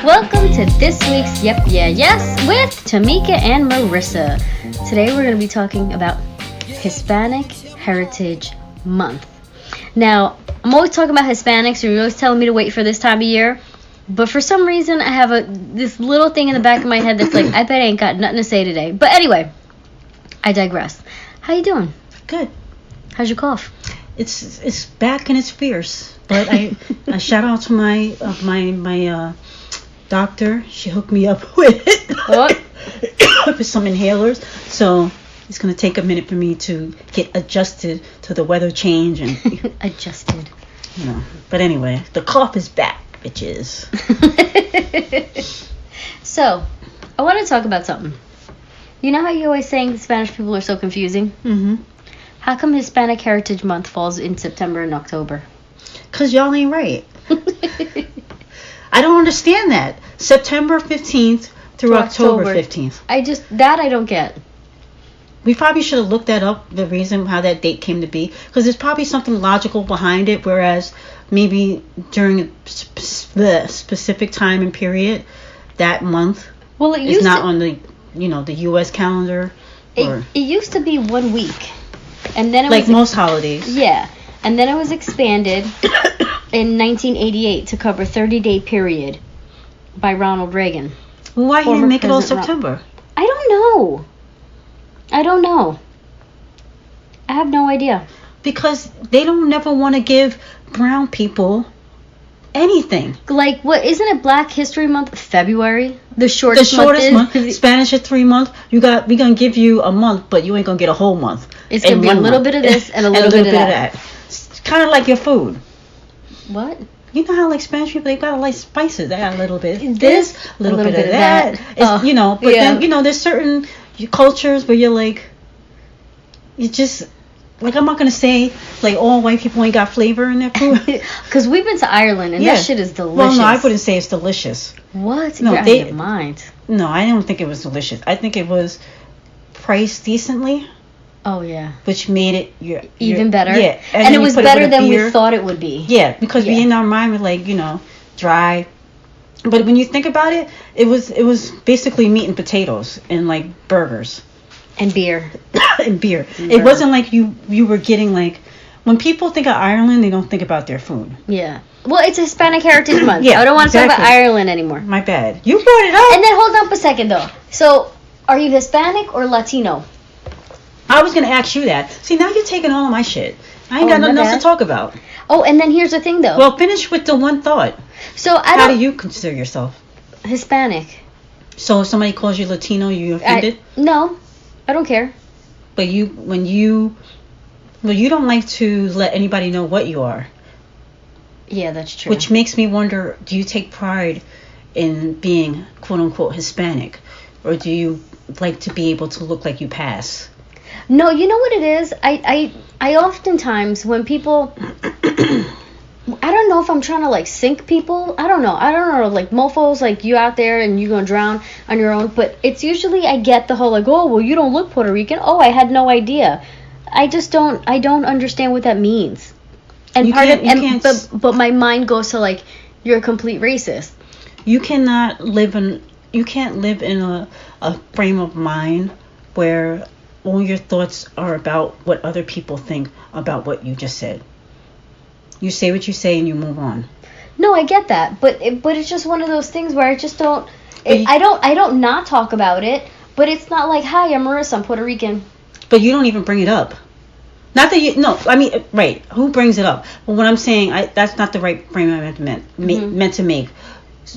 Welcome to this week's Yep Yeah Yes with Tamika and Marisa. Today we're going to be talking about Hispanic Heritage Month. Now, I'm always talking about Hispanics, and you're always telling me to wait for this time of year. But for some reason, I have this little thing in the back of my head that's like, I bet I ain't got nothing to say today. But anyway, I digress. How you doing? Good. How's your cough? It's back and it's fierce. But I shout out to my doctor. She hooked me up with with some inhalers. So it's gonna take a minute for me to get adjusted to the weather change and adjusted. You know. But anyway, the cough is back, bitches. So, I want to talk about something. You know how you always saying Spanish people are so confusing? Mm-hmm. How come Hispanic Heritage Month falls in September and October? 'Cause y'all ain't right. I don't understand that. September 15th through October 15th. I don't get. We probably should have looked that up, the reason how that date came to be. Because there's probably something logical behind it, whereas maybe during a specific time and period, that month is not on the U.S. calendar. It used to be 1 week. And then it was most holidays. Yeah. And then it was expanded in 1988 to cover 30-day period by Ronald Reagan. Well, why he didn't make it all September? I don't know. I have no idea. Because they don't never want to give brown people anything. Like, what, isn't it Black History Month, February? The shortest month. Spanish is 3 months. We gonna give you a month, but you ain't gonna get a whole month. It's gonna be a little bit of this and a little bit of that. It's kind of like your food. What? You know how like Spanish people, they got like spices. They got a little bit of this, a little bit of that. But then there's certain cultures where you're like, you just. Like, I'm not going to say, like, all white people ain't got flavor in their food. Because we've been to Ireland, and that shit is delicious. Well, no, I wouldn't say it's delicious. What? No, You're out of your mind. No, I don't think it was delicious. I think it was priced decently. Oh, yeah. Which made it even better? Yeah. And it was better than we thought it would be. Yeah, because we in our mind were like, dry. But when you think about it, it was basically meat and potatoes and, like, burgers. And beer. And beer. It wasn't like you were getting like, when people think of Ireland, they don't think about their food. Yeah. Well, it's Hispanic Heritage Month. Yeah, I don't want to talk about Ireland anymore. My bad. You brought it up. And then hold up a second though. So, are you Hispanic or Latino? I was going to ask you that. See, now you're taking all of my shit. I ain't got nothing else to talk about. Oh, and then here's the thing though. Well, finish with the one thought. So, how do you consider yourself? Hispanic. So if somebody calls you Latino, you offended? No. I don't care. But you don't like to let anybody know what you are. Yeah, that's true. Which makes me wonder, do you take pride in being quote unquote Hispanic? Or do you like to be able to look like you pass? No, you know what it is? I oftentimes when people I don't know if I'm trying to like sink people. I don't know. Like mofos, like you out there and you gonna drown on your own. But it's usually I get the whole like, oh well, you don't look Puerto Rican. Oh, I had no idea. I don't understand what that means. And but my mind goes to like, you're a complete racist. You can't live in a frame of mind where all your thoughts are about what other people think about what you just said. You say what you say and you move on. No, I get that, but it's just one of those things where I just don't. I don't not talk about it, but it's not like, hi, I'm Marisa, I'm Puerto Rican. But you don't even bring it up. Not that you I mean, right? Who brings it up? But what I'm saying, that's not the right frame I meant to make.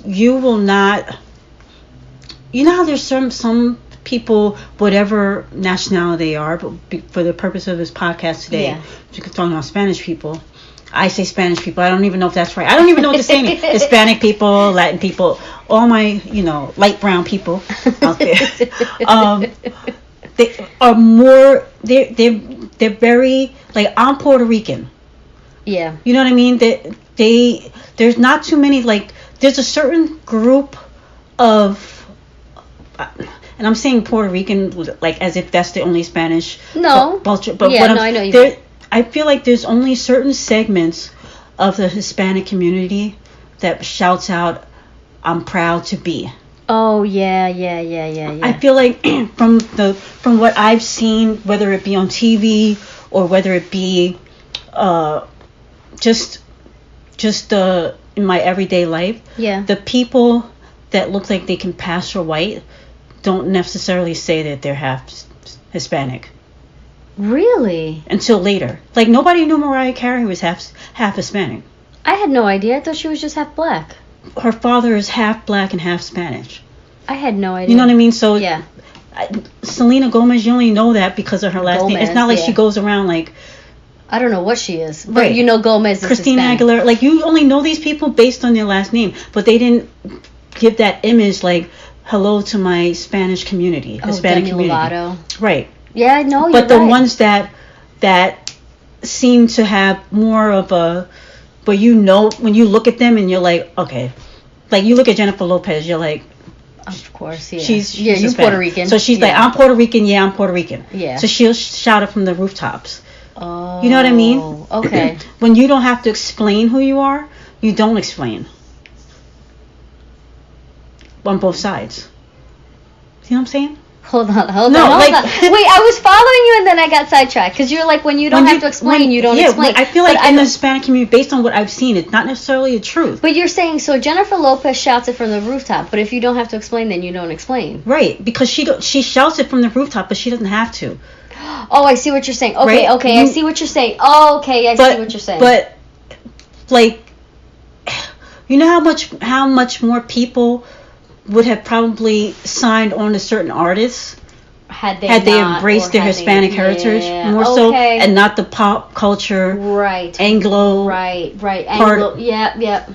You will not. You know how there's some people, whatever nationality they are, but for the purpose of this podcast today, we're talking about Spanish people. I say Spanish people. I don't even know if that's right. I don't even know what to say. Hispanic people, Latin people, all my, light brown people out there. They are more. They're very like, I'm Puerto Rican. Yeah. You know what I mean? There's not too many, like, there's a certain group of, and I'm saying Puerto Rican like as if that's the only Spanish culture. But yeah, I know you mean. I feel like there's only certain segments of the Hispanic community that shouts out, I'm proud to be. Oh yeah. I feel like from what I've seen, whether it be on TV or whether it be just in my everyday life, the people that look like they can pass for white don't necessarily say that they're half Hispanic. Really? Until later. Like, nobody knew Mariah Carey was half Hispanic. I had no idea. I thought she was just half black. Her father is half black and half Spanish. I had no idea. You know what I mean? So yeah. Selena Gomez, you only know that because of her last name. It's not like she goes around like... I don't know what she is, but you know Gomez is Christina Hispanic. Aguilera. Like, you only know these people based on their last name, but they didn't give that image like, hello to my Spanish community, Hispanic community. Lovato. Right. Yeah, I know. But the ones that seem to have more of a, but you know, when you look at them and you're like, okay, like you look at Jennifer Lopez, you're like, of course, yeah. She's you're Hispanic. Puerto Rican. So she's like, I'm Puerto Rican. Yeah, I'm Puerto Rican. Yeah. So she'll shout it from the rooftops. Oh. You know what I mean? Okay. When you don't have to explain who you are, you don't explain. On both sides. See what I'm saying? Hold on. No, Wait, I was following you and then I got sidetracked because you're like, when you don't have to explain, you don't explain. I feel like in the Hispanic community, based on what I've seen, it's not necessarily the truth. But you're saying, so Jennifer Lopez shouts it from the rooftop, but if you don't have to explain, then you don't explain. Right, because she shouts it from the rooftop, but she doesn't have to. Oh, I see what you're saying. Okay, right? I see what you're saying. Oh, okay, I see what you're saying. But, like, you know how much more people would have probably signed on to certain artists had they embraced their Hispanic heritage more so, and not the pop culture, Anglo, Anglo, yeah.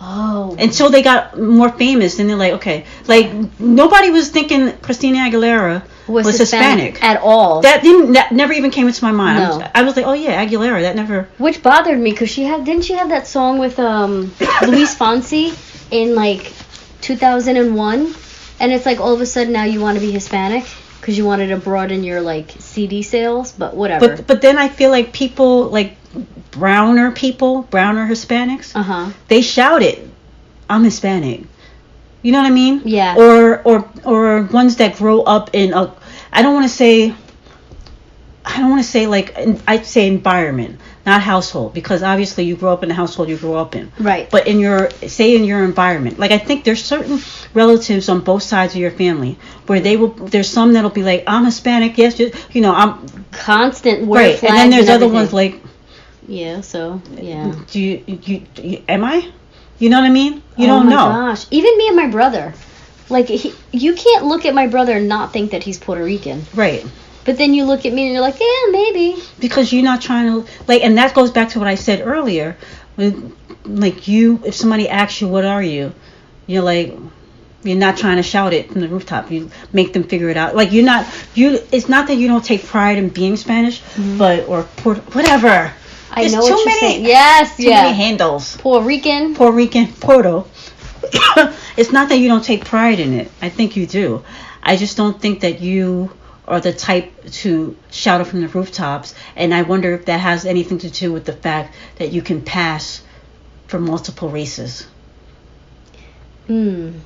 Oh. Until they got more famous, and they're like, okay, like nobody was thinking Christina Aguilera was Hispanic at all. That never even came into my mind. No. I was like, oh yeah, Aguilera. That never. Which bothered me because didn't she have that song with Luis Fonsi in like 2001, and it's like all of a sudden now you want to be Hispanic because you wanted to broaden your like CD sales, but whatever. But then I feel like people like browner Hispanics, they shout it, I'm Hispanic. You know what I mean? Yeah. Or ones that grow up in a, I don't want to say like, I'd say environment, not household, because obviously you grow up in the household you grow up in. Right. But in your environment, like I think there's certain relatives on both sides of your family where there's some that'll be like, I'm Hispanic, yes, you know, I'm constant word right, and then there's other ones like, yeah, so yeah. Do you am I? You know what I mean? You don't know. Oh my gosh. Even me and my brother. Like, you can't look at my brother and not think that he's Puerto Rican. Right. But then you look at me and you're like, yeah, maybe. Because you're not trying to, like, and that goes back to what I said earlier. When, like, if somebody asks you, what are you? You're like, you're not trying to shout it from the rooftop. You make them figure it out. Like, it's not that you don't take pride in being Spanish, but, or whatever. I know what you're saying. Yes, too many handles. Puerto Rican, Porto. It's not that you don't take pride in it. I think you do. I just don't think that you are the type to shout it from the rooftops. And I wonder if that has anything to do with the fact that you can pass for multiple races. And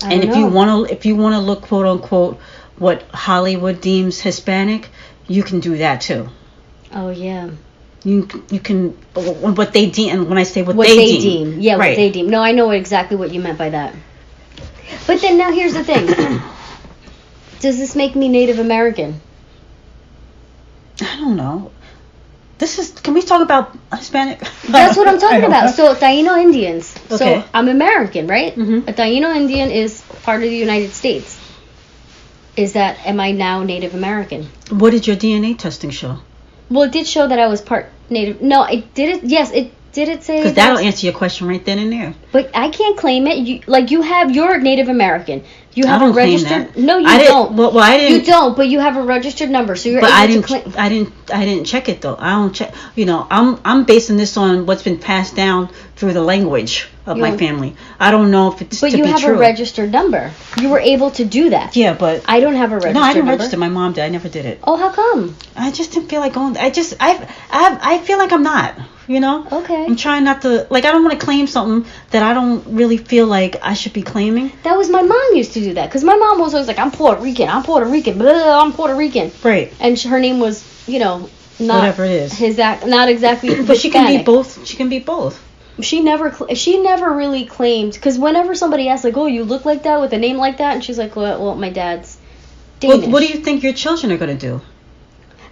if you want to look, quote unquote, what Hollywood deems Hispanic, you can do that too. Oh yeah. You can, what they deem, and when I say what they deem. Yeah, right. What they deem. No, I know exactly what you meant by that. But then now here's the thing. Does this make me Native American? I don't know. Can we talk about Hispanic? That's what I'm talking about. So, Taino Indians. Okay. So, I'm American, right? Mm-hmm. A Taino Indian is part of the United States. Am I now Native American? What did your DNA testing show? Well, it did show that I was part Native. No, it didn't. Yes, it did. It say because that'll answer your question right then and there. But I can't claim it. You're Native American. You have a registered. Claim that. No, you don't. Well, I didn't. You don't. But you have a registered number, so you're. But able to claim. I didn't check it though. I don't check. You know, I'm basing this on what's been passed down through the language of my family. I don't know if it's. But you have a registered number. You were able to do that. Yeah, but I don't have a registered number. No, I didn't register. My mom did. I never did it. Oh, how come? I just didn't feel like going. I feel like I'm not. you know? Okay. I'm trying not to, like, I don't want to claim something that I don't really feel like I should be claiming. That was my mom used to do that. Because my mom was always like, I'm Puerto Rican, blah, I'm Puerto Rican. Right. And her name was, you know, not whatever it is. Not exactly But she can be both. She can be both. She never really claimed, because whenever somebody asks, like, oh, you look like that with a name like that, and she's like, well my dad's Danish. What do you think your children are going to do?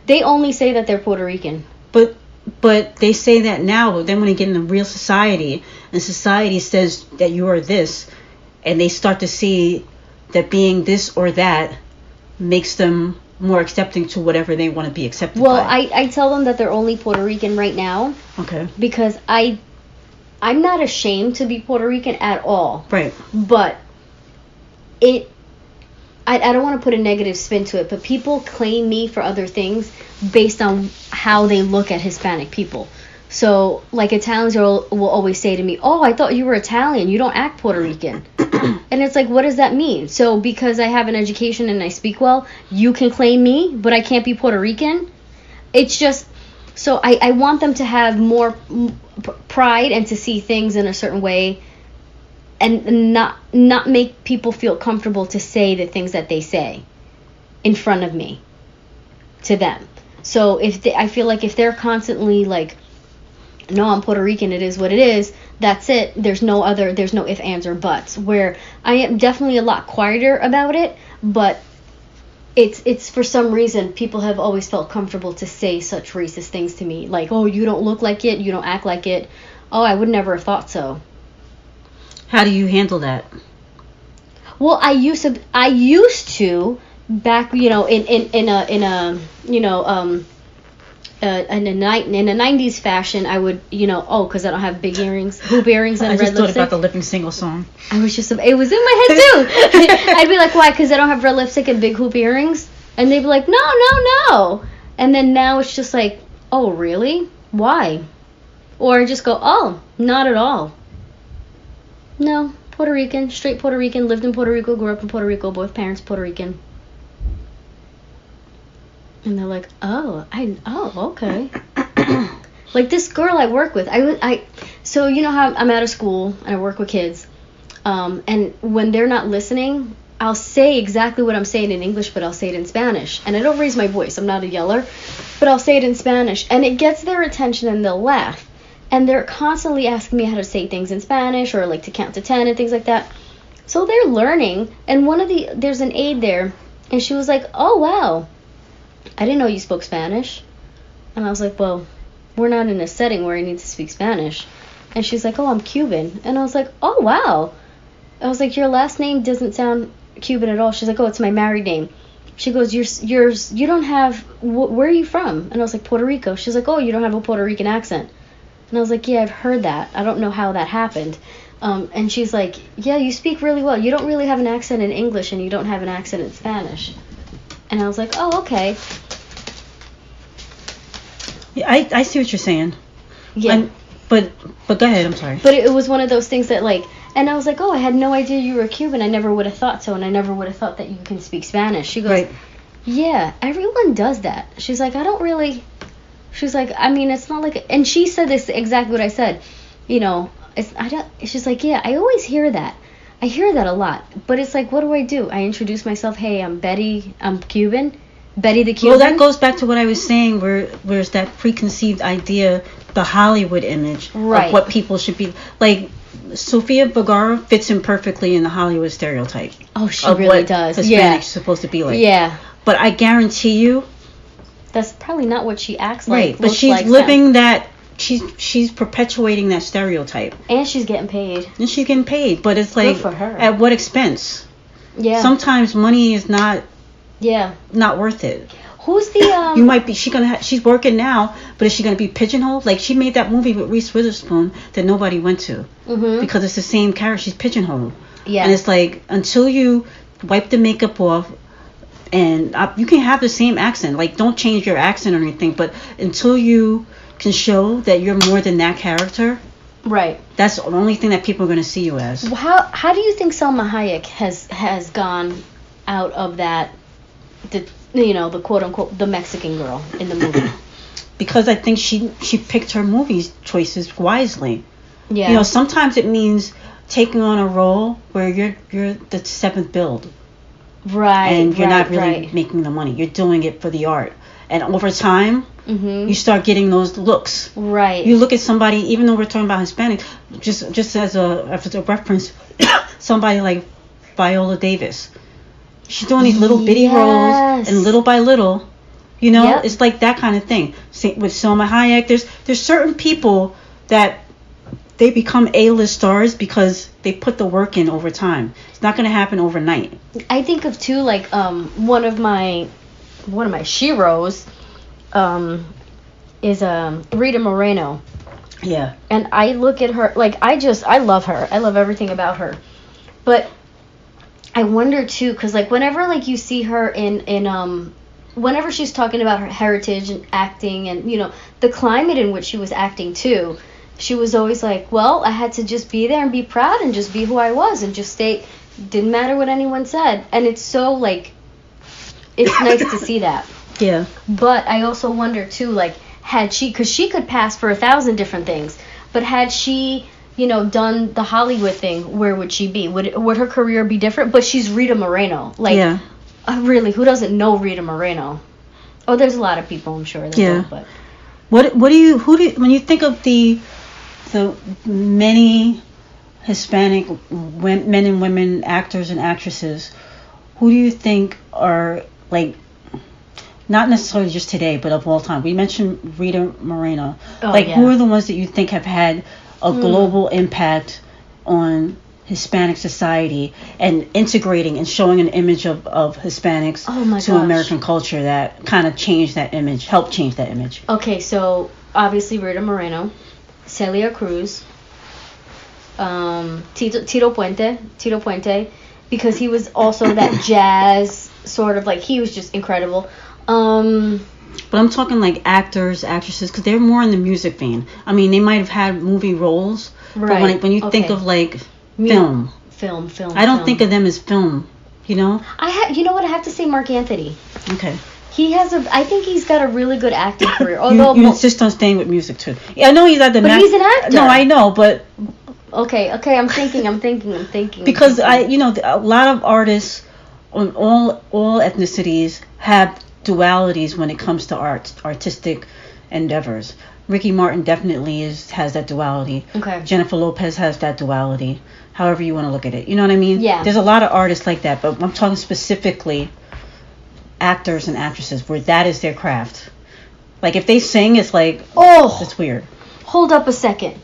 They only say that they're Puerto Rican. But they say that now, but then when they get in the real society, and society says that you are this, and they start to see that being this or that makes them more accepting to whatever they want to be accepted by. Well, I tell them that they're only Puerto Rican right now. Okay. Because I'm not ashamed to be Puerto Rican at all. Right. But I don't want to put a negative spin to it, but people claim me for other things based on how they look at Hispanic people. So, like, Italians will always say to me, oh, I thought you were Italian. You don't act Puerto Rican. And it's like, what does that mean? So, because I have an education and I speak well, you can claim me, but I can't be Puerto Rican? It's just, so I want them to have more pride and to see things in a certain way, and not make people feel comfortable to say the things that they say in front of me to them. So I feel like if they're constantly like, no, I'm Puerto Rican, it is what it is, that's it, there's no if, ands, or buts. Where I am definitely a lot quieter about it, but it's for some reason people have always felt comfortable to say such racist things to me, like, oh, you don't look like it, you don't act like it. Oh, I would never have thought so. How do you handle that? Well, I used to back, you know, in a 90s fashion, I would, you know, because I don't have big earrings, hoop earrings, and red lipstick. I just thought about the Living Single song. It was in my head too. I'd be like, why? Because I don't have red lipstick and big hoop earrings, and they'd be like, no. And then now it's just like, oh, really? Why? Or I just go, oh, not at all. No, Puerto Rican, straight Puerto Rican, lived in Puerto Rico, grew up in Puerto Rico, both parents Puerto Rican. And they're like, oh, okay. Like this girl I work with, so you know how I'm out of school and I work with kids, and when they're not listening, I'll say exactly what I'm saying in English, but I'll say it in Spanish, and I don't raise my voice, I'm not a yeller, but I'll say it in Spanish, and it gets their attention and they'll laugh. And they're constantly asking me how to say things in Spanish, or like to count to 10 and things like that. So they're learning. And there's an aide there, and she was like, oh, wow, I didn't know you spoke Spanish. And I was like, well, we're not in a setting where I need to speak Spanish. And she's like, oh, I'm Cuban. And I was like, oh, wow. I was like, your last name doesn't sound Cuban at all. She's like, oh, it's my married name. She goes, you don't have, where are you from? And I was like, Puerto Rico. She's like, oh, you don't have a Puerto Rican accent. And I was like, yeah, I've heard that. I don't know how that happened. And she's like, yeah, you speak really well. You don't really have an accent in English, and you don't have an accent in Spanish. And I was like, oh, okay. Yeah, I see what you're saying. Yeah. But go ahead, I'm sorry. But it was one of those things that, like, and I was like, oh, I had no idea you were Cuban. I never would have thought so, and I never would have thought that you can speak Spanish. She goes, right. Yeah, everyone does that. She's like, I don't really... She's like, I mean, it's not like, and she said this exactly what I said, you know, she's like, yeah, I always hear that. I hear that a lot, but it's like, what do? I introduce myself, hey, I'm Betty, I'm Cuban, Betty the Cuban. Well, that goes back to what I was saying, where's that preconceived idea, the Hollywood image of what people should be, like, Sofia Vergara fits in perfectly in the Hollywood stereotype. Oh, she really does. Hispanics supposed to be like. Yeah. But I guarantee you, that's probably not what she acts like. Right, but she's living that. She's perpetuating that stereotype. And she's getting paid. But it's like, good for her. At what expense? Yeah. Sometimes money is not. Yeah. Not worth it. Who's the You might be. She's working now, but is she gonna be pigeonholed? Like she made that movie with Reese Witherspoon that nobody went to because it's the same character. She's pigeonholed. Yeah. And it's like until you wipe the makeup off. And you can have the same accent. Like, don't change your accent or anything. But until you can show that you're more than that character, right? That's the only thing that people are going to see you as. How do you think Salma Hayek has gone out of that? The quote unquote the Mexican girl in the movie. because I think she picked her movie choices wisely. Yeah. You know, sometimes it means taking on a role where you're the seventh build. Right. And you're not really right. making the money. You're doing it for the art. And over time, Mm-hmm. you start getting those looks. Right. You look at somebody, even though we're talking about Hispanic, just as a reference, somebody like Viola Davis. She's doing these little bitty roles, and little by little, you know, Yep. it's like that kind of thing. With Selma Hayek, there's certain people that they become A-list stars because they put the work in over time. It's not going to happen overnight. I think of too, like, one of my sheroes is Rita Moreno. Yeah. And I look at her, like, I love her. I love everything about her. But I wonder too, because like whenever like you see her in whenever she's talking about her heritage and acting, and you know the climate in which she was acting too, she was always like, well, I had to just be there and be proud and just be who I was and just stay. Didn't matter what anyone said. And it's so like, it's nice to see that. Yeah. But I also wonder too, like, had she, because she could pass for 1,000 different things, but had she, you know, done the Hollywood thing, where would she be? Would her career be different? But she's Rita Moreno. Like, yeah. Really, who doesn't know Rita Moreno? Oh, there's a lot of people, I'm sure. That don't, but what do you when you think of the many Hispanic men and women actors and actresses, who do you think are like, not necessarily just today, but of all time? We mentioned Rita Moreno. Who are the ones that you think have had a global impact on Hispanic society and integrating and showing an image of Hispanics to American culture that kind of changed that image, helped change that image? Okay, so obviously Rita Moreno, Celia Cruz, Tito Puente, because he was also that jazz sort of, like, he was just incredible. But I'm talking like actors, actresses, because they're more in the music vein. I mean, they might have had movie roles, right. But when you think of like film, I don't think of them as film. You know. You know what, I have to say Mark Anthony. Okay. I think he's got a really good acting career. Although you insist on staying with music too. Yeah, I know he's at the. But he's an actor. No, I know, but. Okay. I'm thinking. Because a lot of artists on all ethnicities have dualities when it comes to artistic endeavors. Ricky Martin definitely has that duality. Okay. Jennifer Lopez has that duality. However you want to look at it. You know what I mean? Yeah. There's a lot of artists like that, but I'm talking specifically actors and actresses where that is their craft. Like if they sing, it's like, it's weird. Hold up a second.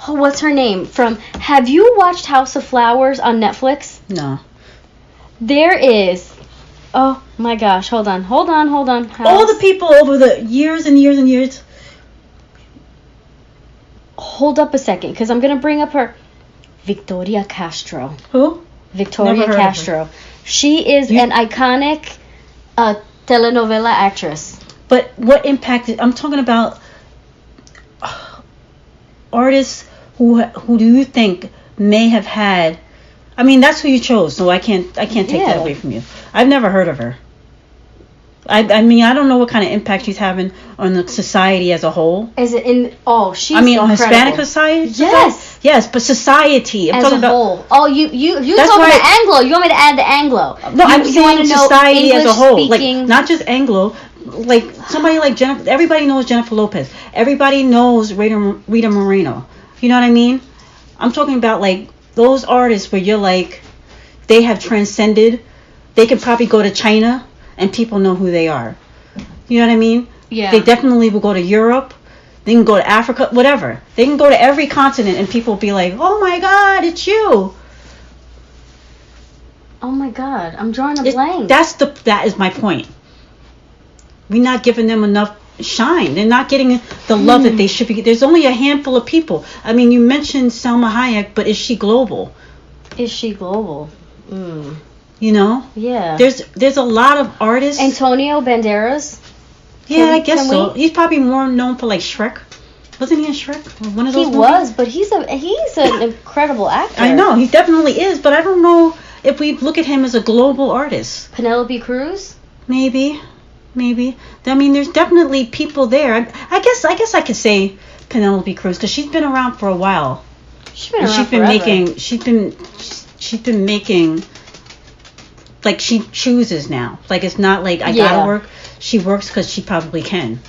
What's her name? Have you watched House of Flowers on Netflix? No. There is. Oh my gosh, hold on. All the people over the years and years and years. Hold up a second, because I'm going to bring up her. Victoria Castro. Who? Victoria Castro. She is an iconic telenovela actress. But what impacted? I'm talking about artists who do you think may have had? I mean, that's who you chose, so I can't take that away from you. I've never heard of her. I mean, I don't know what kind of impact she's having on the society as a whole. Is it in? Oh, she's. I mean, incredible. Hispanic society. Yes, but society. I'm as talking a about, whole. Oh, you talking about Anglo? You want me to add the Anglo? No, I'm saying society English as a whole, speaking, like not just Anglo. Like somebody like Jennifer. Everybody knows Jennifer Lopez. Everybody knows Rita Moreno. You know what I mean? I'm talking about like those artists where you're like, they have transcended. They could probably go to China and people know who they are. You know what I mean? Yeah. They definitely will go to Europe. They can go to Africa, whatever. They can go to every continent and people will be like, oh my God, it's you. Oh my God, I'm drawing a blank. That is my point. We're not giving them enough shine. They're not getting the love that they should be. There's only a handful of people. I mean, you mentioned Selma Hayek, but is she global? You know? Yeah. There's a lot of artists. Antonio Banderas. Yeah, I guess so. He's probably more known for like Shrek. Wasn't he in Shrek? Or one of those movies? Was, but he's an incredible actor. I know, he definitely is, but I don't know if we look at him as a global artist. Penelope Cruz? Maybe. maybe. I mean, there's definitely people there. I guess I could say Penelope Cruz because she's been around for a while. She's been around forever. She's been making, like, she chooses now. Like, it's not like I gotta work. She works because she probably can.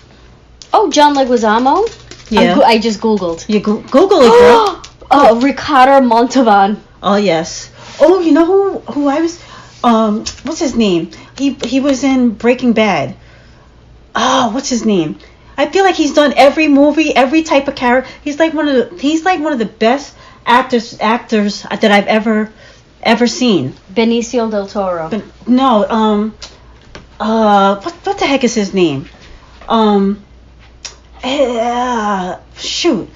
Oh, John Leguizamo? Yeah. I just Googled. You Google it, girl. Oh, Ricardo Montalban. Oh, yes. Oh, you know who I was, what's his name? He was in Breaking Bad. Oh, what's his name? I feel like he's done every movie, every type of character. He's like one of the best actors that I've ever seen. Benicio del Toro. No, what the heck is his name? Shoot.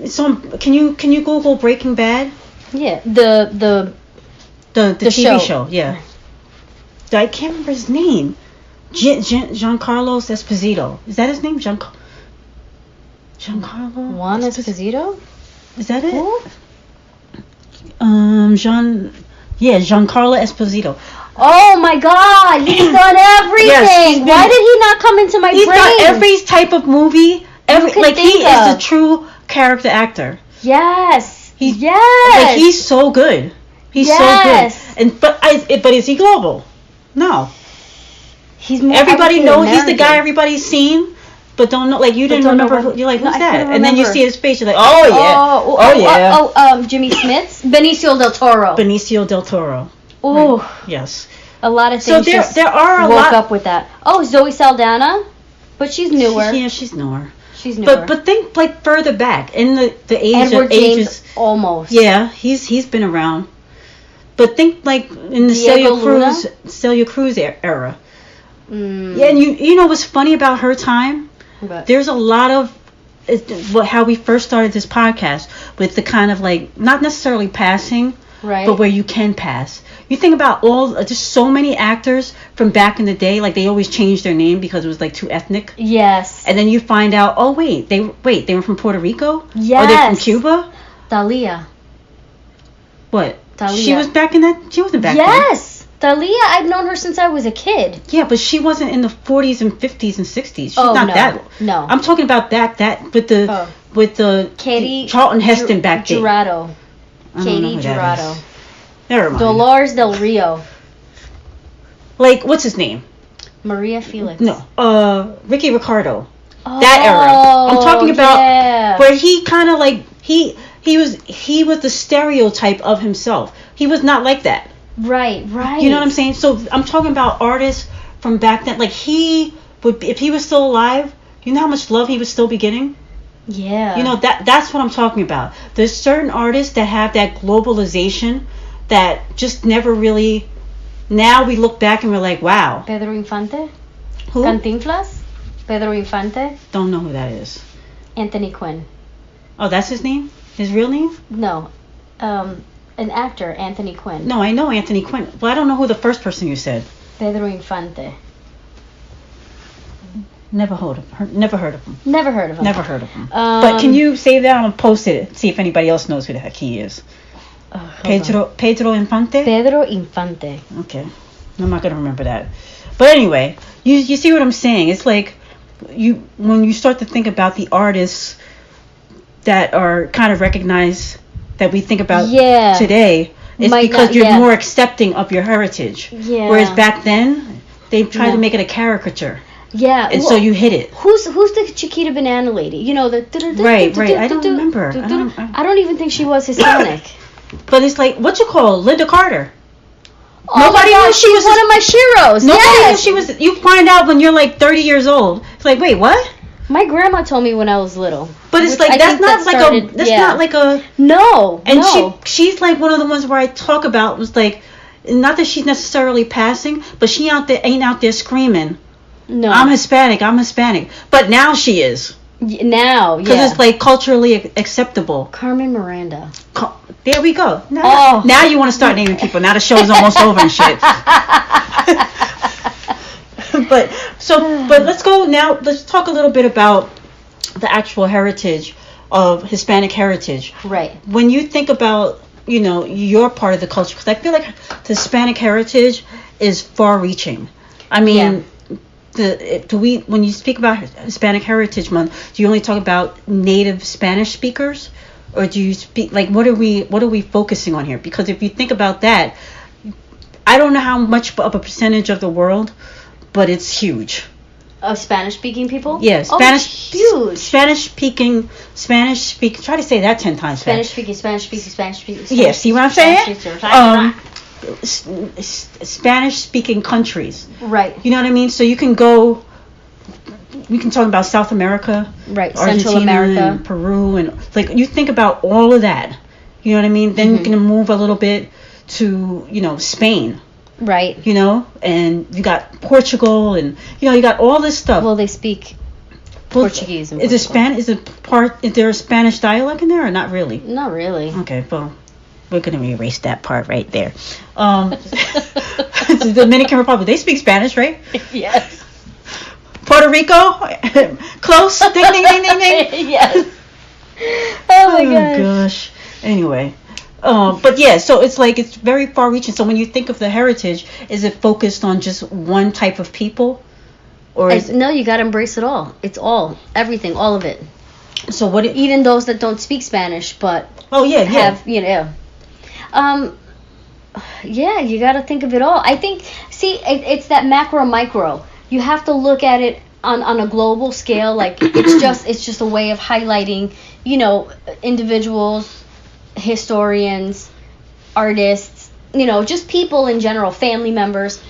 So can you Google Breaking Bad? Yeah, the TV show. Yeah. I can't remember his name. Giancarlo Esposito. Is that his name? Giancarlo? Juan Esposito? Is that it? Who? Giancarlo Esposito. Oh my God, he's done everything. Yes, why did he not come into my brain? He's done every type of movie. He is a true character actor. Yes. Like, he's so good. He's so good. But is he global? No. He's more everybody knows American. He's the guy everybody's seen, but don't know. Like, you didn't remember. You're like, who's that? And then you see his face. You're like, oh yeah. Jimmy Smits, Benicio del Toro. Oh right. Yes. A lot of things. So there are a woke lot. up with that. Oh, Zoe Saldana, but she's newer. She's newer. She's newer. But think like further back in the Edward James almost. Yeah, he's been around. But think like in the Celia Cruz era. Yeah, and you know what's funny about her time? But there's a lot of how we first started this podcast with the kind of like not necessarily passing, right? But where you can pass. You think about just so many actors from back in the day, like they always changed their name because it was like too ethnic. Yes. And then you find out, oh wait, they were from Puerto Rico? Yes. Or they're from Cuba? Thalia. What? Thalia. She was back in that? She wasn't back then. Yes. Thalia, I've known her since I was a kid. Yeah, but she wasn't in the 40s and 50s and 60s. She's not no. That. No. I'm talking about that with the Katie Charlton Heston back then. Jurado. Katie Jurado. Never mind. Dolores Del Rio. Like, what's his name? Maria Felix. No. Ricky Ricardo. That era. I'm talking about where he kind of like he was the stereotype of himself. He was not like that. Right. You know what I'm saying? So I'm talking about artists from back then. Like he would, if he was still alive, you know how much love he would still be getting? Yeah. You know, that's what I'm talking about. There's certain artists that have that globalization that just never really, now we look back and we're like, wow. Pedro Infante? Who? Cantinflas? Pedro Infante? Don't know who that is. Anthony Quinn. Oh, that's his name? His real name? No. An actor, Anthony Quinn. No, I know Anthony Quinn. Well, I don't know who the first person you said. Pedro Infante. Never heard of him. Never heard of him. But can you save that and post it? See if anybody else knows who the heck he is. Pedro Infante? Pedro Infante. Okay. I'm not going to remember that. But anyway, you see what I'm saying? It's like when you start to think about the artists that are kind of recognized that we think about today, it's because you're more accepting of your heritage. Yeah. Whereas back then, they tried to make it a caricature. Yeah. And so you hit it. Who's the Chiquita Banana lady? You know, the... Right. I don't remember. I don't even think she was Hispanic. But it's like, what you call Linda Carter? Oh nobody my God, she was one of my sheroes. Nobody knew she was. You find out when you're like 30 years old. It's like, wait, what? My grandma told me when I was little. But it's like that's not like a no. And she's like one of the ones where I talk about was like, not that she's necessarily passing, but she ain't out there screaming. No. I'm Hispanic. But now she is. Now, yeah. Because it's like culturally acceptable. Carmen Miranda. There we go. Now you want to start naming people. Now the show's almost over and shit. But let's go now. Let's talk a little bit about the actual heritage of Hispanic heritage. Right. When you think about, your part of the culture, because I feel like the Hispanic heritage is far-reaching. I mean, when you speak about Hispanic Heritage Month, do you only talk about native Spanish speakers, or do you speak like what are we focusing on here? Because if you think about that, I don't know how much of a percentage of the world, but it's huge. Of Spanish-speaking people? Yeah, huge. Spanish-speaking. Try to say that 10 times. Spanish-speaking. Yeah, see what I'm saying? Spanish-speaking countries. Right. You know what I mean? So we can talk about South America, right? Argentina, Central America, and Peru, and like you think about all of that. You know what I mean? Then you can move a little bit to Spain. Right. And you got Portugal, and you got all this stuff. Well, they speak Portuguese. Is there a Spanish dialect in there, or not really? Not really. Okay, well, we're gonna erase that part right there. The Dominican Republic, they speak Spanish, right? Yes. Puerto Rico, close. Ding ding ding ding ding. Yes. Oh my gosh. Anyway. But yeah, so it's like it's very far-reaching. So when you think of the heritage, is it focused on just one type of people, or no? You got to embrace it all. It's everything, all of it. So even those that don't speak Spanish, but have yeah, you got to think of it all. I think it's that macro micro. You have to look at it on a global scale. Like it's just a way of highlighting, individuals, historians, artists, just people in general, family members,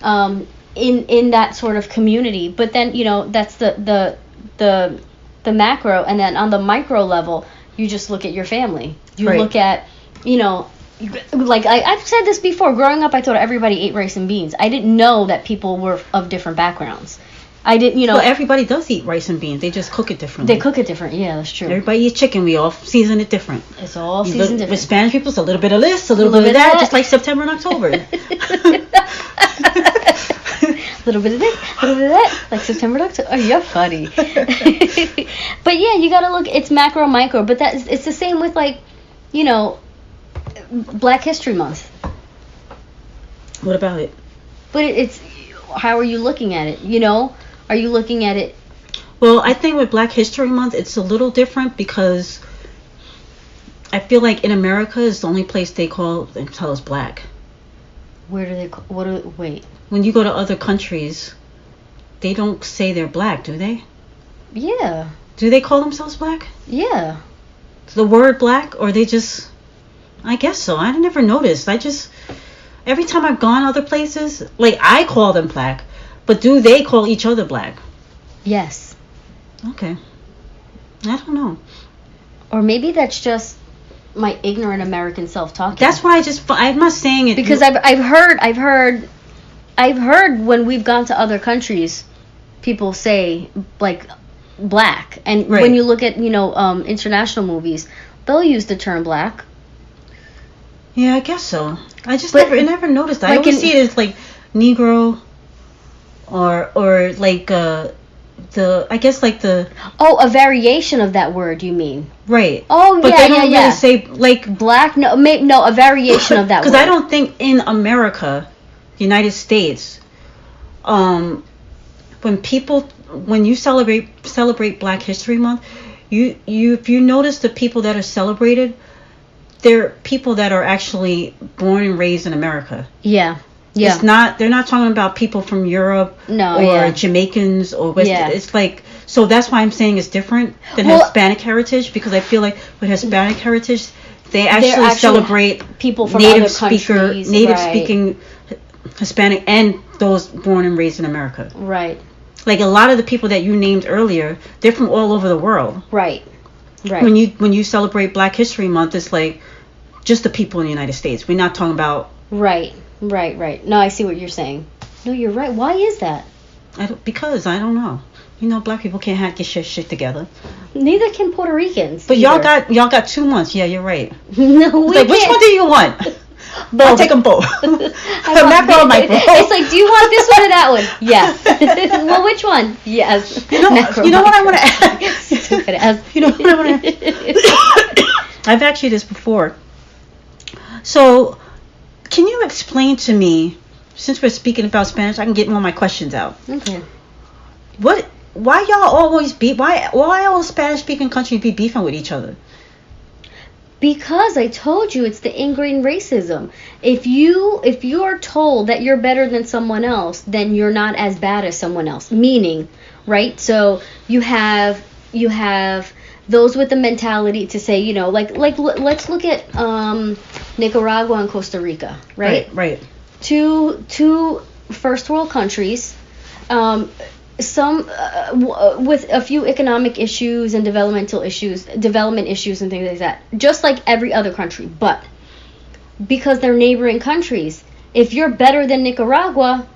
in that sort of community. But then that's the macro, and then on the micro level, you just look at your family. You look at like I've said this before. Growing up, I thought everybody ate rice and beans. I didn't know that people were of different backgrounds. I didn't, Well, everybody does eat rice and beans. They just cook it differently. They cook it different. Yeah, that's true. Everybody eats chicken. We all season it different. It's all seasoned different. With Spanish people, it's a little bit of this, a little bit of that, just like September and October. A little bit of this, a little bit of that, like September and October. Oh, you're funny. But yeah, you gotta look. It's macro, micro. But it's the same with Black History Month. What about it? But it's how are you looking at it? Are you looking at it? Well, I think with Black History Month, it's a little different because I feel like in America is the only place they tell us black. Where do they? Wait. When you go to other countries, they don't say they're black, do they? Yeah. Do they call themselves black? Yeah. The word black, or they just? I guess so. I never noticed. Every time I've gone other places, like I call them black. But do they call each other black? Yes. Okay. I don't know. Or maybe that's just my ignorant American self talking. That's why I'm not saying it because I've heard when we've gone to other countries, people say like black, and when you look at international movies, they'll use the term black. Yeah, I guess so. I just never noticed that. I always see it as like Negro. Or like a variation of that word, you mean? Right. Oh, but they don't really say like black. No, a variation of that word. Because I don't think in America, United States, when you celebrate Black History Month, if you notice the people that are celebrated, they're people that are actually born and raised in America. Yeah. Yeah. They're not talking about people from Europe or Jamaicans or West. Yeah. It's like, so that's why I'm saying it's different than Hispanic heritage, because I feel like with Hispanic heritage, they actually celebrate people from native other countries, speaking Hispanic and those born and raised in America. Right. Like a lot of the people that you named earlier, they're from all over the world. Right. Right. When you celebrate Black History Month, it's like just the people in the United States. We're not talking about Right. No, I see what you're saying. No, you're right. Why is that? Because I don't know. Black people can't get shit together. Neither can Puerto Ricans. But y'all got 2 months. Yeah, you're right. No, we can't. Which one do you want? Both. I'll take them both. Macro or micro. It's like, do you want this one or that one? Yes. Well, which one? Yes. Macro, what I want to ask? Stupid ass. What I want to ask? I've asked you this before. So, can you explain to me, since we're speaking about Spanish, I can get all my questions out. Okay. What? Why y'all always why all Spanish speaking countries be beefing with each other? Because I told you it's the ingrained racism. If you're told that you're better than someone else, then you're not as bad as someone else. Meaning, right? So you have those with the mentality to say, like let's look at Nicaragua and Costa Rica, right? Right. Two first world countries. Some with a few economic issues and development issues and things like that, just like every other country. But because they're neighboring countries, if you're better than Nicaragua,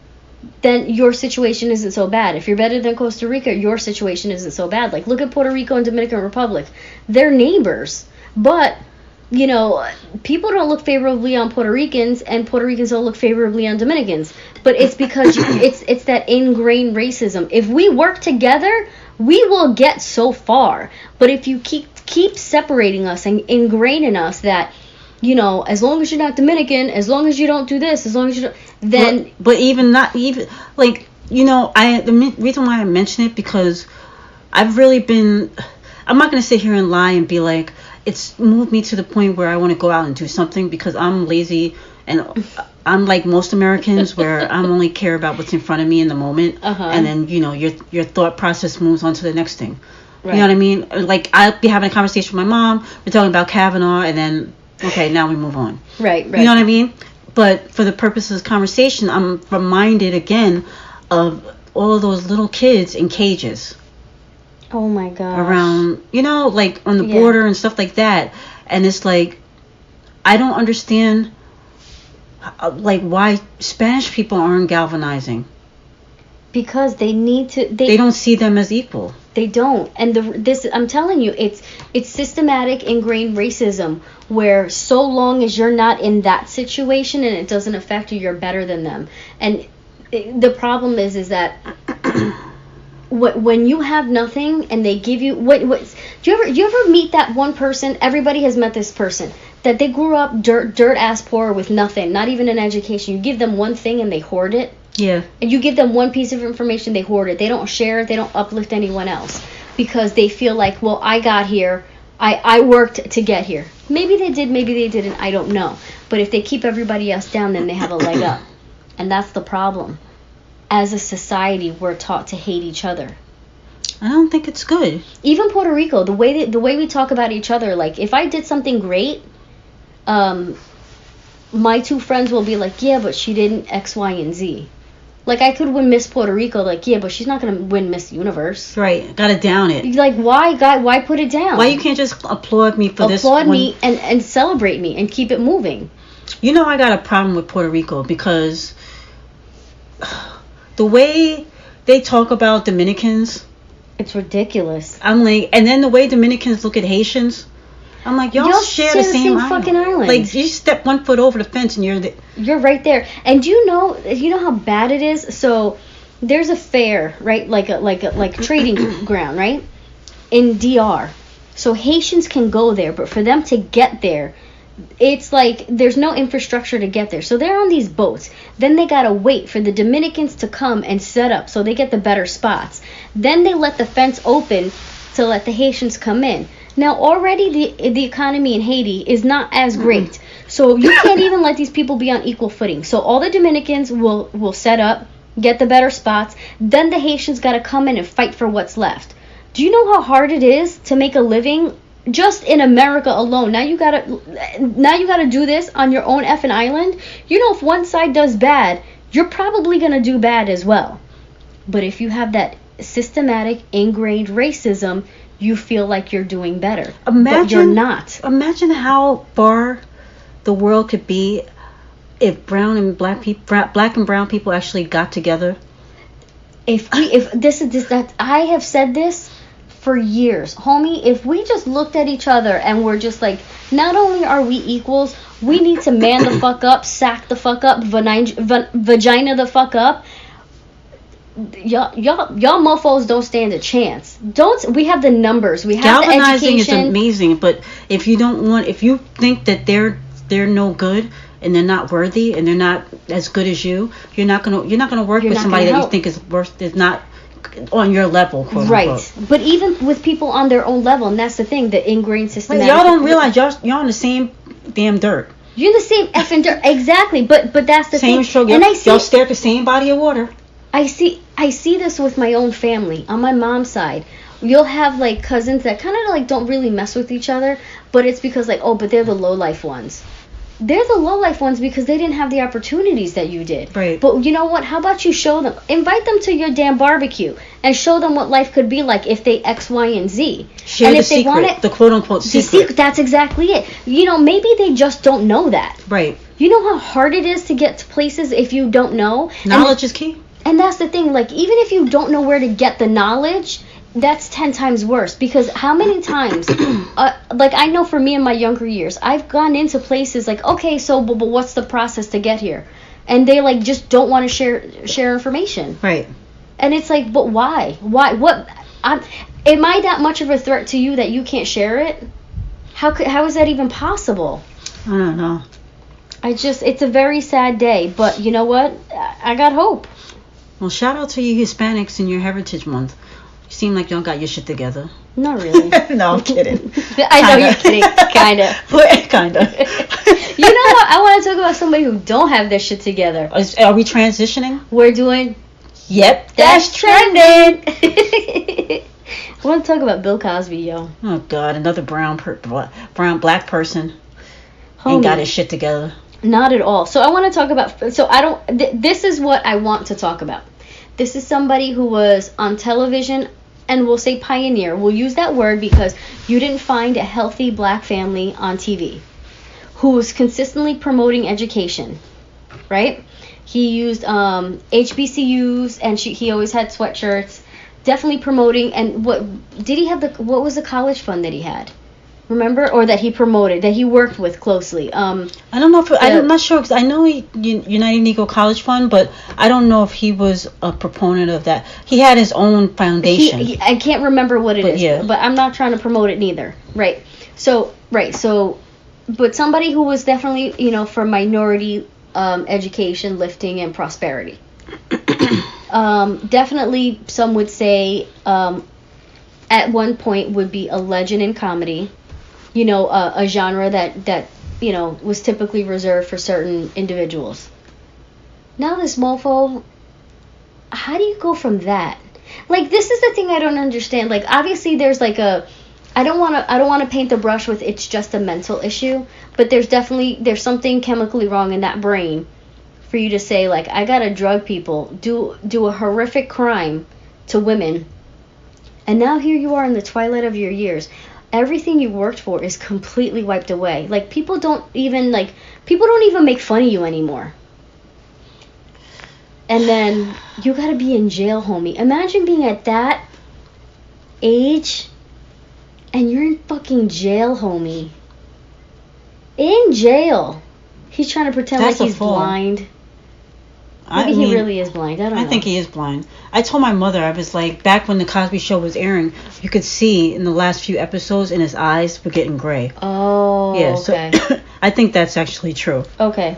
then your situation isn't so bad. If you're better than Costa Rica, your situation isn't so bad. Like, look at Puerto Rico and Dominican Republic. They're neighbors, but people don't look favorably on Puerto Ricans, and Puerto Ricans don't look favorably on Dominicans. But it's because it's that ingrained racism. If we work together, we will get so far. But if you keep separating us and ingraining us that, as long as you're not Dominican, as long as you don't do this, as long as you don't, then. But even like, the reason why I mention it, because I've really been. I'm not gonna sit here and lie and be like, it's moved me to the point where I want to go out and do something, because I'm lazy and I'm like most Americans where I only care about what's in front of me in the moment. And then, your thought process moves on to the next thing. Right. You know what I mean? Like, I'll be having a conversation with my mom, we're talking about Kavanaugh, and then, okay, now we move on. Right. You know what I mean? But for the purpose of this conversation, I'm reminded again of all of those little kids in cages. Oh my god. Around, like on the border and stuff like that. And it's like, I don't understand, like, why Spanish people aren't galvanizing. Because they need to. They don't see them as equal. They don't. And I'm telling you, it's systematic ingrained racism, where so long as you're not in that situation and it doesn't affect you, you're better than them. And the problem is that. When you have nothing and they give you do you ever meet that one person? Everybody has met this person that they grew up dirt ass poor with nothing, not even an education. You give them one thing and they hoard it. Yeah. And you give them one piece of information, they hoard it. They don't share it. They don't uplift anyone else, because they feel like, well, I got here. I worked to get here. Maybe they did, maybe they didn't. I don't know. But if they keep everybody else down, then they have a leg up, and that's the problem. As a society, we're taught to hate each other. I don't think it's good. Even Puerto Rico, the way we talk about each other, like, if I did something great, my two friends will be like, yeah, but she didn't X, Y, and Z. Like, I could win Miss Puerto Rico, like, yeah, but she's not gonna win Miss Universe. Right, gotta down it. Like, why put it down? Why you can't just applaud me for this? Applaud me and celebrate me and keep it moving. I got a problem with Puerto Rico because the way they talk about Dominicans, it's ridiculous. I'm like, and then the way Dominicans look at Haitians, I'm like, y'all share the same fucking island. Like, you step one foot over the fence and you're right there. And you know how bad it is. So there's a fair, right? Like a trading ground, right? In DR. So Haitians can go there, but for them to get there, it's like there's no infrastructure to get there. So they're on these boats. Then they gotta wait for the Dominicans to come and set up so they get the better spots. Then they let the fence open to let the Haitians come in. Now already the economy in Haiti is not as great. So you can't even let these people be on equal footing. So all the Dominicans will set up, get the better spots. Then the Haitians gotta come in and fight for what's left. Do you know how hard it is to make a living just in America alone? Now you gotta do this on your own effing island. If one side does bad, you're probably gonna do bad as well. But if you have that systematic ingrained racism, you feel like you're doing better. But you're not. Imagine how far the world could be if black and brown people actually got together. I have said this for years, homie. If we just looked at each other and we're just like, not only are we equals, we need to man the fuck up, sack the fuck up, vagina the fuck up. Y'all mofos don't stand a chance. We have the numbers, we have galvanizing the education. Is amazing, but if you think that they're no good and they're not worthy and they're not as good as you're not gonna work with somebody that you think is not on your level, quote right. unquote. But even with people on their own level, and that's the thing, the ingrained system. Y'all don't realize y'all on the same damn dirt. You're the same effing dirt, exactly. But that's the same thing. Struggle. And y'all stare at the same body of water. I see this with my own family on my mom's side. You'll have like cousins that kind of like don't really mess with each other, but it's because like, oh, but they're the low life ones. They're the low life ones because they didn't have the opportunities that you did. Right. But you know what? How about you show them, invite them to your damn barbecue and show them what life could be like if they X, Y, and Z. Share and the if they secret, want it, the quote unquote secret. That's exactly it. You know, maybe they just don't know that. Right. You know how hard it is to get to places if you don't know? Knowledge is key. And that's the thing, like, even if you don't know where to get the knowledge, that's 10 times worse. Because how many times, like, I know for me in my younger years, I've gone into places like, okay, so, but what's the process to get here? And they, like, just don't want to share information. Right. And it's like, but why? Why? What? Am I that much of a threat to you that you can't share it? How is that even possible? I don't know. It's a very sad day. But you know what? I got hope. Well, shout out to you Hispanics in your Heritage Month. You seem like y'all got your shit together. Not really. No, I'm kidding. I know you're kidding. Kinda. Kinda. You know what? I want to talk about somebody who don't have their shit together. Are we transitioning? We're doing... Yep. That's trending. I want to talk about Bill Cosby, yo. Oh, God. Another black person. Homie. Ain't got his shit together. Not at all. So I want to talk about... So I don't... this is what I want to talk about. This is somebody who was on television, and we'll say pioneer. We'll use that word because you didn't find a healthy black family on TV who was consistently promoting education, right? He used HBCUs, and he always had sweatshirts, definitely promoting. And what was the college fund that he had? Remember, or that he promoted, that he worked with closely. I don't know if I'm not sure, because I know United Negro College Fund, but I don't know if he was a proponent of that. He had his own foundation. I can't remember what it is, yeah. But I'm not trying to promote it neither. Right. So, but somebody who was definitely, for minority education, lifting, and prosperity. Definitely, some would say, at one point would be a legend in comedy. A genre that was typically reserved for certain individuals. Now this mofo, how do you go from that? Like, this is the thing I don't understand. Like, obviously there's like I don't want to paint the brush with it's just a mental issue, but there's something chemically wrong in that brain for you to say, like, I gotta drug people, do a horrific crime to women, and now here you are in the twilight of your years. Everything you worked for is completely wiped away. Like, people don't even make fun of you anymore. And then you gotta be in jail, homie. Imagine being at that age and you're in fucking jail, homie. In jail. He's trying to pretend like he's blind. Maybe he really is blind. I don't know. I think he is blind. I told my mother, I was like, back when the Cosby Show was airing, you could see in the last few episodes, and his eyes were getting gray. Oh, yeah, okay. So I think that's actually true. Okay.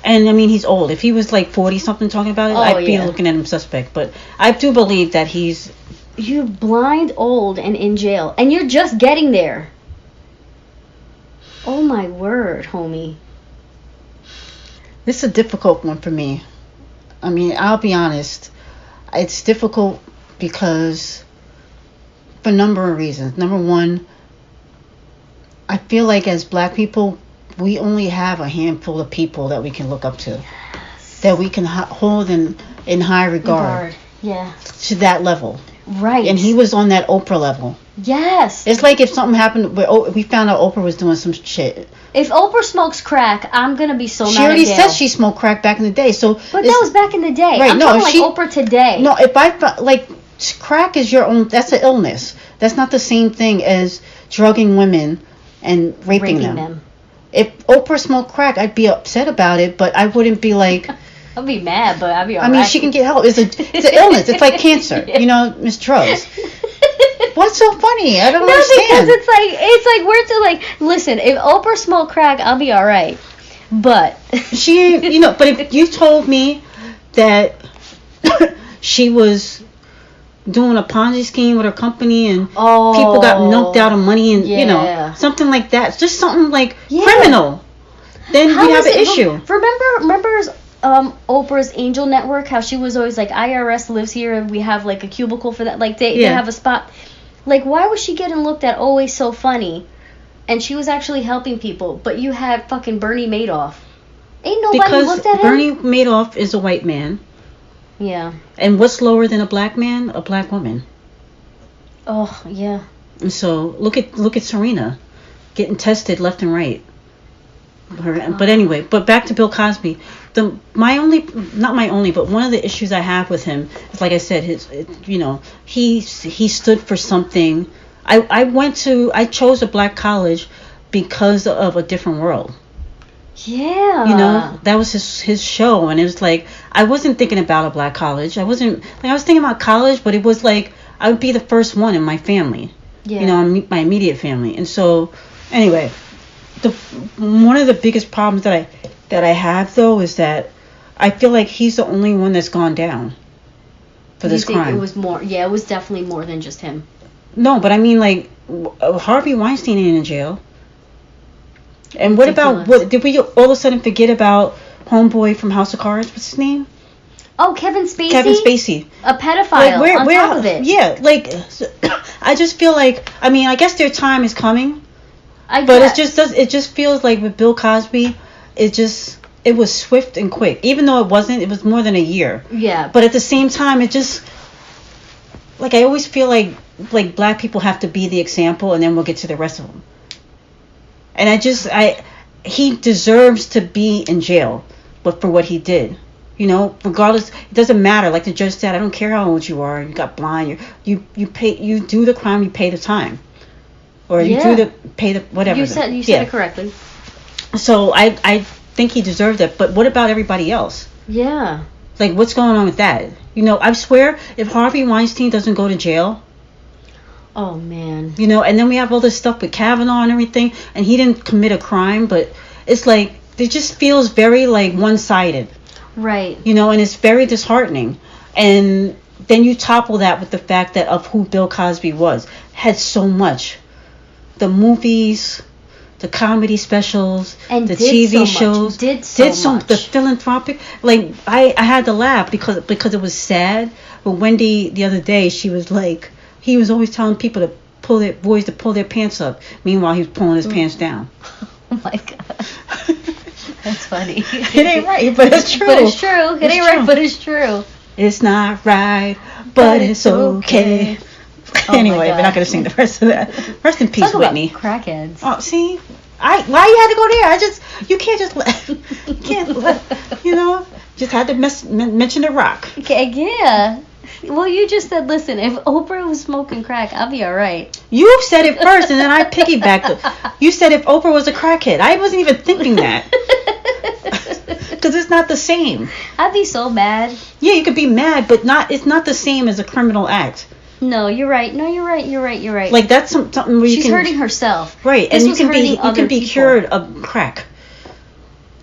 And I mean, he's old. If he was like 40-something talking about it, I'd be looking at him suspect. But I do believe that he's... You're blind, old, and in jail. And you're just getting there. Oh, my word, homie. This is a difficult one for me. I mean, I'll be honest. It's difficult because for a number of reasons. Number one, I feel like as black people, we only have a handful of people that we can look up to. Yes. That we can hold in high regard. Yeah. To that level. Right. And he was on that Oprah level. Yes. It's like if something happened, we found out Oprah was doing some shit. If Oprah smokes crack, I'm going to be so mad at She already said she smoked crack back in the day. But that was back in the day. Right, I'm talking like Oprah today. No, crack is your own, that's an illness. That's not the same thing as drugging women and raping them. If Oprah smoked crack, I'd be upset about it, but I wouldn't be like... I'd be mad, but I'd be alright. I mean, she can get help. It's an illness. It's like cancer. Yeah. Miss Drugs. What's so funny? I don't understand. Because it's like we're to like, listen, if Oprah smoked crack, I'll be alright. But but if you told me that she was doing a Ponzi scheme with her company, and Oh. people got milked out of money, and Yeah. something like that. Just something like criminal. Then we have an issue. Remember Oprah's Angel Network, how she was always like, IRS lives here and we have like a cubicle for that, like they have a spot. Like, why was she getting looked at always so funny? And she was actually helping people, but you had fucking Bernie Madoff. Ain't nobody looked at him. Bernie Madoff is a white man. Yeah. And what's lower than a black man? A black woman. Oh, yeah. And so look at Serena getting tested left and right. But anyway, back to Bill Cosby. But one of the issues I have with him is, like I said, he stood for something. I chose a black college because of A Different World. Yeah. That was his show, and it was like, I wasn't thinking about a black college. I was thinking about college, but it was like I would be the first one in my family. Yeah. My immediate family. And so, anyway, one of the biggest problems that I have though is that I feel like he's the only one that's gone down for this crime. It was more? Yeah, it was definitely more than just him. No, but I mean, like, Harvey Weinstein ain't in jail. And Ridiculous. did we all of a sudden forget about homeboy from House of Cards? What's his name? Oh, Kevin Spacey. A pedophile. On top of it. Yeah, like, I just feel like, I mean, I guess their time is coming. It just feels like with Bill Cosby, it was swift and quick. Even though it was more than a year. Yeah. But at the same time, it just, like, I always feel like black people have to be the example, and then we'll get to the rest of them. And he deserves to be in jail, but for what he did, regardless, it doesn't matter. Like the judge said, I don't care how old you are. You got blind. You do the crime, you pay the time, or you pay the whatever. You said it correctly. So I think he deserved it. But what about everybody else? Yeah. Like, what's going on with that? I swear, if Harvey Weinstein doesn't go to jail. Oh, man. And then we have all this stuff with Kavanaugh and everything, and he didn't commit a crime, but it's like, it just feels very, like, one-sided. Right. And it's very disheartening. And then you topple that with the fact that of who Bill Cosby was. Had so much. The movies, the comedy specials, and the TV shows. Did so much. The philanthropic. Like, I had to laugh because it was sad. But Wendy, the other day, she was like, he was always telling people to pull their pants up. Meanwhile, he was pulling his pants down. Oh my God. That's funny. It ain't right, but it's true. But it's true. It ain't right, but it's true. It's not right, but it's okay. Oh anyway, we're not going to sing the rest of that. Rest in peace, Whitney. Crackheads. Oh, see? Why you had to go there? You can't just just had to mention the rock. Okay, yeah. Well, you just said, listen, if Oprah was smoking crack, I'll be all right. You said it first, and then I piggybacked. You said if Oprah was a crackhead. I wasn't even thinking that. Because it's not the same. I'd be so mad. Yeah, you could be mad, but it's not the same as a criminal act. No, you're right. You're right. Like, that's something where she's hurting herself. Right, and you can be cured of crack.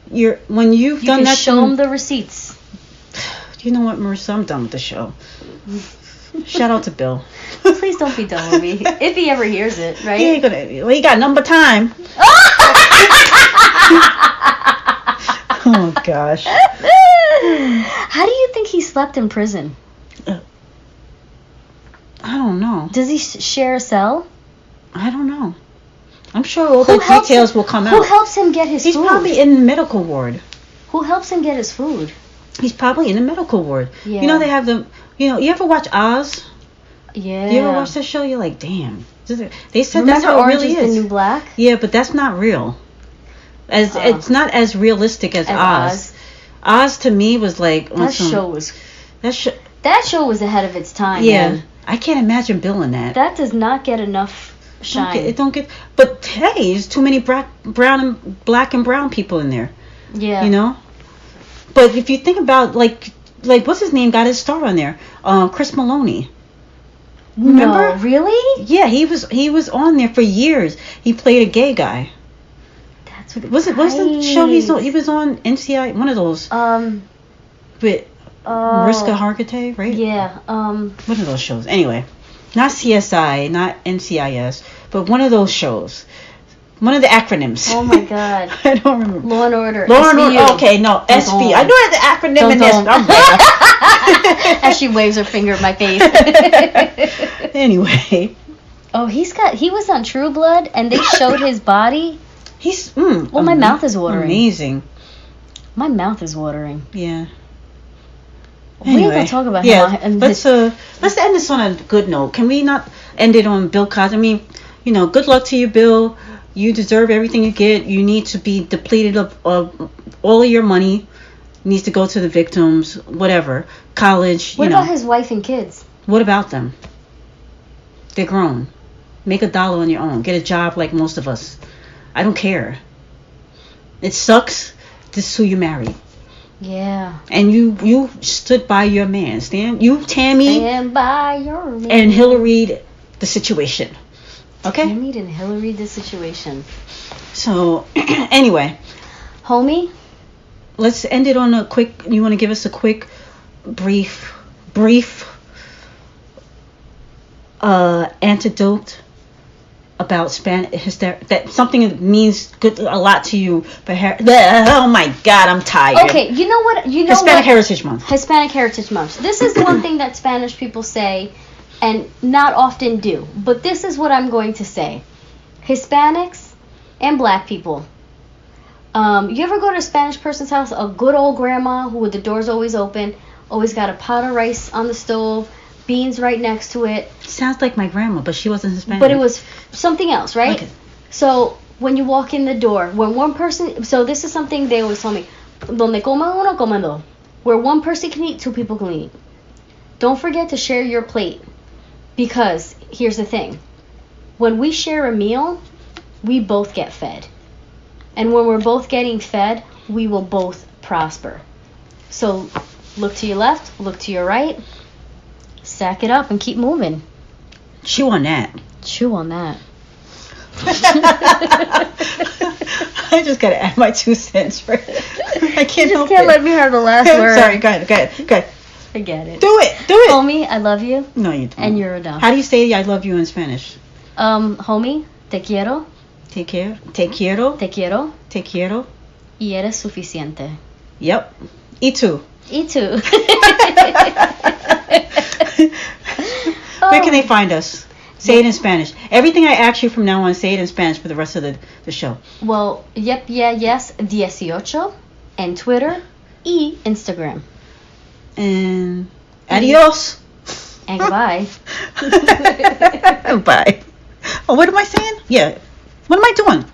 When you've done that, show them the receipts. You know what, Marisa? I'm done with the show. Shout out to Bill. Please don't be done with me. If he ever hears it, right? He ain't gonna. Well, he got number time. Oh gosh. How do you think he slept in prison? I don't know. Does he share a cell? I don't know. I'm sure all the details will come out. Who helps him get his food? He's probably in the medical ward. Who helps him get his food? He's probably in the medical ward. Yeah. They have them. You ever watch Oz? Yeah. You ever watch that show? You're like, damn. They said Remember that's how Orange it really is the New Black? Yeah, but that's not real. It's not as realistic as Oz. Oz to me was like that show was ahead of its time. Yeah, man. I can't imagine Bill in that. That does not get enough shine. It don't get. But hey, there's too many black and brown people in there. Yeah. But if you think about like what's his name got his star on there? Chris Maloney. Remember? No, really? Yeah, he was on there for years. He played a gay guy. That's what. What's the show he was on? NCI, one of those. But Mariska Hargitay, right? Yeah. One of those shows. Anyway, not CSI, not NCIS, but one of those shows. One of the acronyms. Oh my God. I don't remember. Law and Order. Law and Order. Okay, no, SB. I know the acronym in this. I'm bad. As she waves her finger at my face. Anyway. Oh, he was on True Blood, and they showed his body. He's. My mouth is watering. Amazing. My mouth is watering. Yeah. We ain't gonna talk about him. Yeah, let's end this on a good note. Can we not end it on Bill Cosby? I mean, good luck to you, Bill. You deserve everything you get. You need to be depleted of all of your money. Needs to go to the victims, whatever. College, What about his wife and kids? What about them? They're grown. Make $1 on your own. Get a job like most of us. I don't care. It sucks. This is who you married. Yeah. And you stood by your man. You, Tammy. Stand by your man. And Hillary, the situation. Okay? Tammy and Hillary, the situation. So, anyway. Homie? Let's end it on a quick, you want to give us a quick, brief antidote about Spanish, that something that means a lot to you, but oh my God, I'm tired. Okay, you know what? Hispanic Heritage Month. Hispanic Heritage Month. This is one thing that Spanish people say and not often do, but this is what I'm going to say. Hispanics and black people. You ever go to a Spanish person's house, a good old grandma who with the doors always open, always got a pot of rice on the stove, beans right next to it. Sounds like my grandma, but she wasn't Hispanic. But it was something else, right? Okay. So when you walk in the door, when one person, so this is something they always tell me, donde come uno, come dos. Where one person can eat, two people can eat. Don't forget to share your plate, because here's the thing. When we share a meal, we both get fed. And when we're both getting fed, we will both prosper. So look to your left, look to your right, stack it up and keep moving. Chew on that. Chew on that. I just gotta add my 2 cents. Right? I can't help it. You can't let me have the last word. Sorry, go ahead. Forget it. Do it. Homie, I love you. No, you don't. And you're a dumb. How do you say I love you in Spanish? Homie, te quiero. Te quiero. Te quiero. Te quiero. Te quiero. Y eres suficiente. Yep. Y tú. Y tú. Where can they find us? Say it in Spanish. Everything I ask you from now on, say it in Spanish for the rest of the show. Well, yep, yeah, yes, 18 and Twitter y Instagram. And adios. And goodbye. Bye. Oh, what am I saying? Yeah. What am I doing?